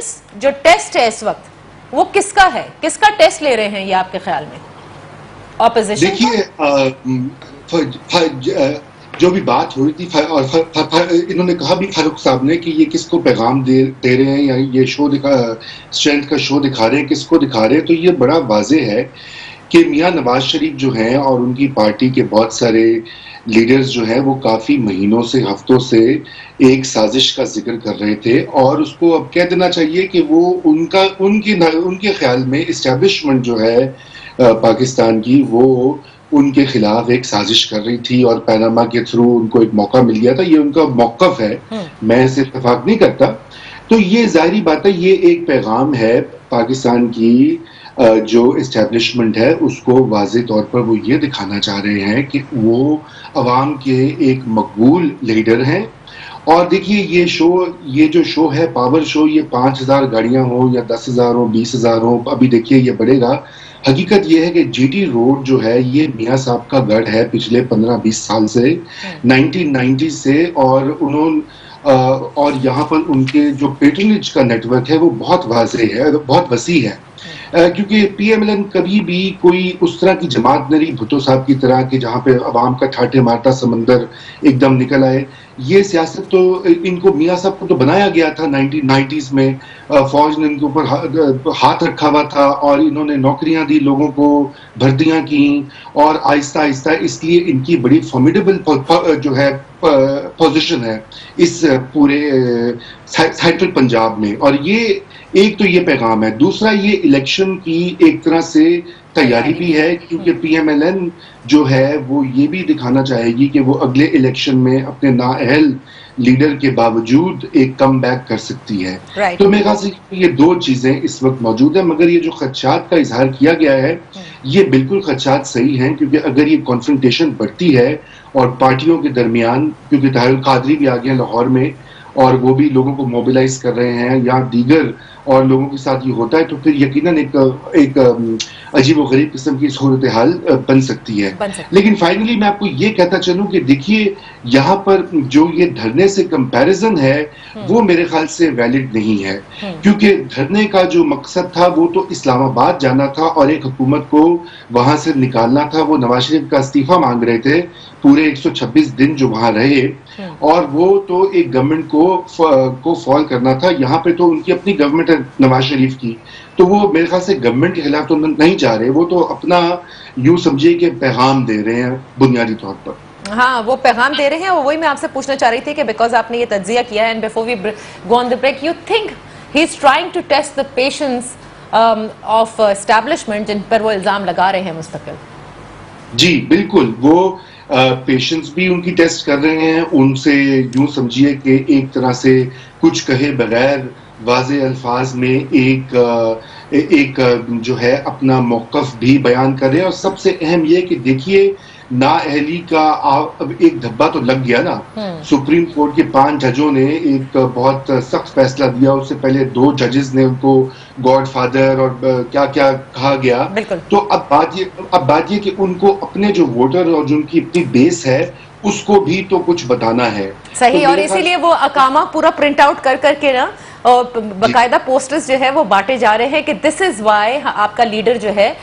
Patience जो test है इस वक्त वो किसका है, किसका टेस्ट ले रहे हैं ये आपके ख्याल में? ऑपोजिशन? देखिए, जो भी बात हो रही थी और इन्होंने कहा भी फारूक साहब ने कि ये किसको पैगाम दे रहे हैं या ये स्ट्रेंथ का शो दिखा रहे हैं, किसको दिखा रहे हैं, तो ये बड़ा वाज़ेह है कि मियां नवाज शरीफ जो हैं और उनकी पार्टी के बहुत सारे लीडर्स जो हैं वो काफ़ी महीनों से, हफ्तों से एक साजिश का जिक्र कर रहे थे और उसको अब कह देना चाहिए कि वो उनके ख्याल में इस्टेब्लिशमेंट जो है पाकिस्तान की, वो उनके खिलाफ एक साजिश कर रही थी और पैनामा के थ्रू उनको एक मौका मिल गया था। ये उनका मौक़िफ़ है, मैं इसे इत्तेफाक नहीं करता। तो ये ज़ाहिरी बात है, ये एक पैगाम है पाकिस्तान की जो इस्टेब्लिशमेंट है उसको वाज़े तौर पर वो ये दिखाना चाह रहे हैं कि वो अवाम के एक मकबूल लीडर हैं। और देखिए ये जो शो है, पावर शो, ये 5000 गाड़ियां हो या 10,000 हो, 20,000 हो, अभी देखिए ये बढ़ेगा। हकीकत ये है कि जीटी रोड जो है ये मियाँ साहब का गढ़ है पिछले 15-20 साल से, 1990 से, और यहाँ पर उनके जो पेट्रोनेज का नेटवर्क है वो बहुत वाज़े है, बहुत वसी है। क्योंकि पीएमएलएन कभी भी कोई उस तरह की जमात न रही भुट्टो साहब की तरह कि जहाँ पे अवाम का ठाठे मारता समंदर एकदम निकल आए। ये सियासत तो इनको, मियाँ साहब को तो बनाया गया था 1990s में, फौज ने इनके ऊपर हाथ रखा हुआ था और इन्होंने नौकरियां दी, लोगों को भर्तियां की, और आहिस्ता आहिस्ता इसलिए इनकी बड़ी फॉर्मिडेबल जो है पोजीशन है इस पूरे सेंट्रल पंजाब में। और ये एक तो ये पैगाम है, दूसरा ये इलेक्शन की एक तरह से तैयारी भी है, क्योंकि पीएमएलएन जो है वो ये भी दिखाना चाहेगी कि वो अगले इलेक्शन में अपने नाअहल लीडर के बावजूद एक कम बैक कर सकती है। तो मेरे ख्याल से ये दो चीजें इस वक्त मौजूद है, मगर ये जो खदशात का इजहार किया गया है ये बिल्कुल खदशात सही हैं, क्योंकि अगर ये कॉन्फ्रंटेशन बढ़ती है और पार्टियों के दरमियान, क्योंकि ताहिर कादरी भी आ गए लाहौर में और वो भी लोगों को मोबिलाइज कर रहे हैं, या दीगर और लोगों के साथ ये होता है, तो फिर यकीनन एक अजीब व गरीब किस्म की सूरत हाल बन सकती है। लेकिन फाइनली मैं आपको ये कहता चलूं कि देखिए यहाँ पर जो ये धरने से कंपैरिजन है वो मेरे ख्याल से वैलिड नहीं है, क्योंकि धरने का जो मकसद था वो तो इस्लामाबाद जाना था और एक हुकूमत को वहां से निकालना था। वो नवाज शरीफ का इस्तीफा मांग रहे थे, पूरे 126 दिन जो वहां रहे, और वो तो एक गवर्नमेंट को फॉल करना था। यहाँ पे तो उनकी अपनी गवर्नमेंट है नवाज शरीफ की, तो वो मेरे ख्याल से गवर्नमेंट के खिलाफ तो नहीं जा रहे, वो तो अपना यूं समझिए कि पैगाम दे रहे हैं बुनियादी तौर पर। हाँ, वो पैगाम दे रहे हैं, वही मैं आपसे पूछना चाह रही थी कि बिकॉज आपने ये तज्जिया किया है, and before we go on the break, you think he is trying to test the patience of establishment जिन पर वो इल्जाम लगा रहे हैं मुस्तकिल? जी बिल्कुल, वो पेशेंस भी उनकी टेस्ट कर रहे हैं, उनसे यूं समझिए कि एक तरह से कुछ कहे बगैर वाज़े अल्फाज में एक जो है अपना मौक़िफ़ भी बयान कर रहे हैं। और सबसे अहम ये कि देखिए नाअहली का अब एक धब्बा तो लग गया ना। सुप्रीम कोर्ट के 5 जजों ने एक बहुत सख्त फैसला दिया, उससे पहले 2 जजेस ने उनको गॉडफादर और क्या क्या कहा गया। तो अब बात ये कि उनको अपने जो वोटर और जो उनकी अपनी बेस है उसको भी तो कुछ बताना है। सही, तो और इसीलिए वो अकामा पूरा प्रिंट आउट कर करके ना और बकायदा पोस्टर्स जो है वो बांटे जा रहे हैं कि दिस इज वाई आपका लीडर जो है